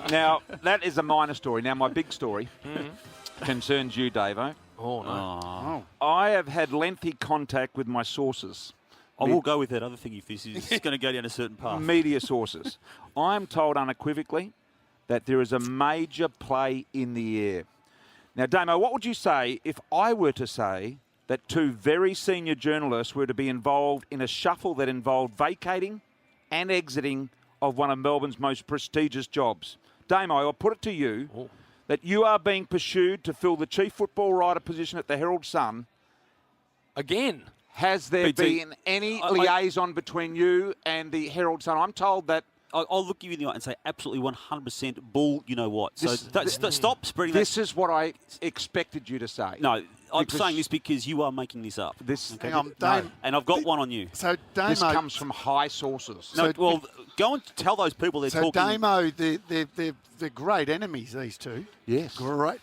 Now, that is a minor story. Now, my big story concerns you, Davo. Oh, no. I have had lengthy contact with my sources. I will go with that other thing if this is going to go down a certain path. Media sources. I am told unequivocally that there is a major play in the air. Now, Damo, what would you say if I were to say that two very senior journalists were to be involved in a shuffle that involved vacating and exiting of one of Melbourne's most prestigious jobs? Damo, I'll put it to you that you are being pursued to fill the chief football writer position at the Herald Sun. Again? Has there been any liaison between you and the Herald Sun? I'm told that... I'll look you in the eye and say absolutely 100% bull, you know what. So stop spreading that. This is what I expected you to say. No, I'm saying this because you are making this up. Hang on, Dame. And I've got one on you. So, Damo... This comes from high sources. No, well, go and tell those people they're talking... So, Damo, they're great enemies, these two. Yes. Great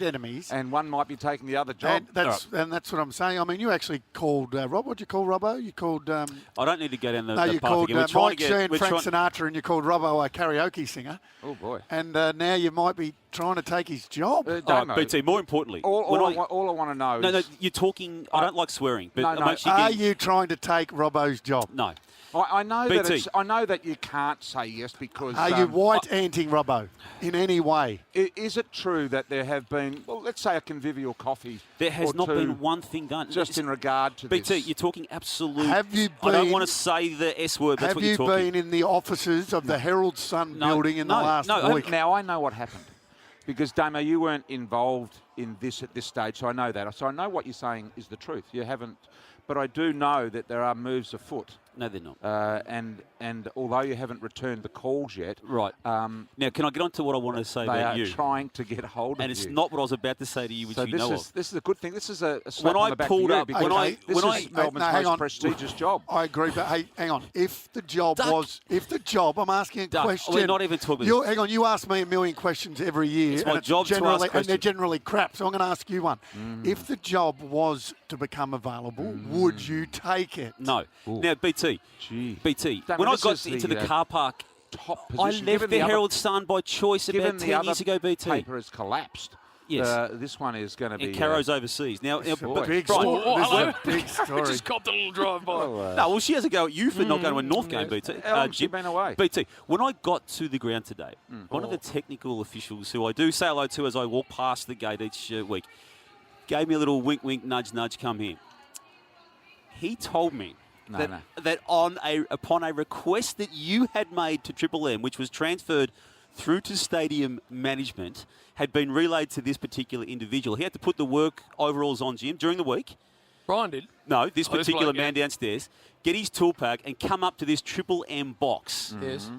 enemies. And one might be taking the other job. And that's what I'm saying. I mean, you actually called Rob. What'd you call Robbo? You called... I don't need to go down the you path called again. Mike Sheen, Frank Sinatra, and you called Robbo a karaoke singer. Oh, boy. And now you might be trying to take his job. BT, more importantly... All I want to know is... No, you're talking... I don't like swearing, but... Are you trying to take Robbo's job? No. I know BT. that I know that you can't say yes because... Are you white-anting Robbo in any way? Is it true that there have been, well, let's say a convivial coffee? There has not been one thing done. Just in regard to BT, this. you're talking absolute... Have you been... I don't want to say the S word, that's what you're talking. Have you been in the offices of the Herald Sun building in the last week? Now, I know what happened. Because, Damo, you weren't involved in this at this stage, so I know that. So I know what you're saying is the truth. You haven't... But I do know that there are moves afoot. No, they're not. And although you haven't returned the calls yet... Right. Now, can I get on to what I want to say about you? They are trying to get hold of you. And it's not what I was about to say to you, which you know of. This is a good thing. This is a slap on the back for you because this is Melbourne's most prestigious job. I agree, but hey, hang on. If the job, I'm asking a question. We're not even talking about this. Hang on, you ask me a million questions every year. It's my job to ask questions. And they're generally crap, so I'm going to ask you one. If the job was to become available, would you take it? No. Ooh. Now, BT, Damn, when I got into the car park, top I position, left the Herald Sun by choice about 10 years ago, BT. The paper has collapsed. Yes. This one is going to be... And Caro's overseas. Now, big story. Big story. Just copped a little drive-by. Well, she has a go at you for not going to a North game, BT. She's been away. BT, when I got to the ground today, one of the technical officials who I do say hello to as I walk past the gate each week gave me a little wink, wink, nudge, nudge, come here. He told me that upon a request that you had made to Triple M, which was transferred through to stadium management, had been relayed to this particular individual. He had to put the work overalls on, Jim, during the week. Brian did. No, this particular man downstairs, get his tool pack and come up to this Triple M box. Yes.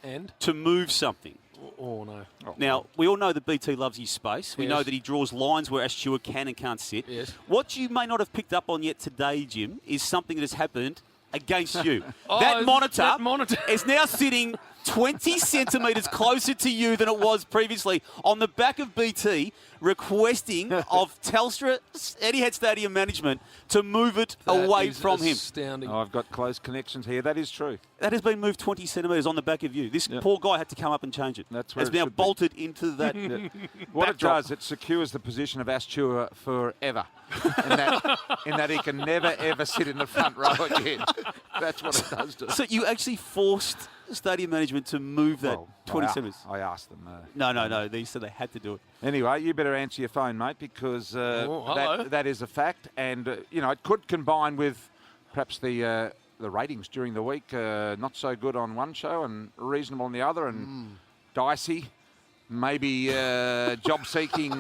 And? To move something. Oh, no. Now, we all know that BT loves his space. We know that he draws lines where Ash Stewart can and can't sit. Yes. What you may not have picked up on yet today, Jim, is something that has happened against you. That monitor is now sitting 20 centimetres closer to you than it was previously on the back of BT requesting of Telstra Etihad Stadium management to move it away from him. Astounding. I've got close connections here. That is true. That has been moved 20 centimetres on the back of you. This poor guy had to come up and change it. That's where it's now bolted into that. What it does, it secures the position of Astua forever. in that he can never, ever sit in the front row again. That's what it does to him. So you actually forced stadium management to move that 20 centimetres? I asked them. No. They said they had to do it. Anyway, you better answer your phone, mate, because that is a fact. And, it could combine with perhaps the ratings during the week. Not so good on one show and reasonable on the other and dicey. Maybe job-seeking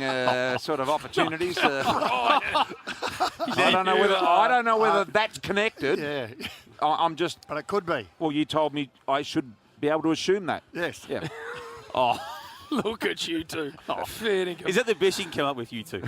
sort of opportunities. I don't know whether that's connected. Yeah. But it could be. Well, you told me I should be able to assume that. Yes. Yeah. Look at you two. Fair dinkum. Is that the best you can come up with, you two?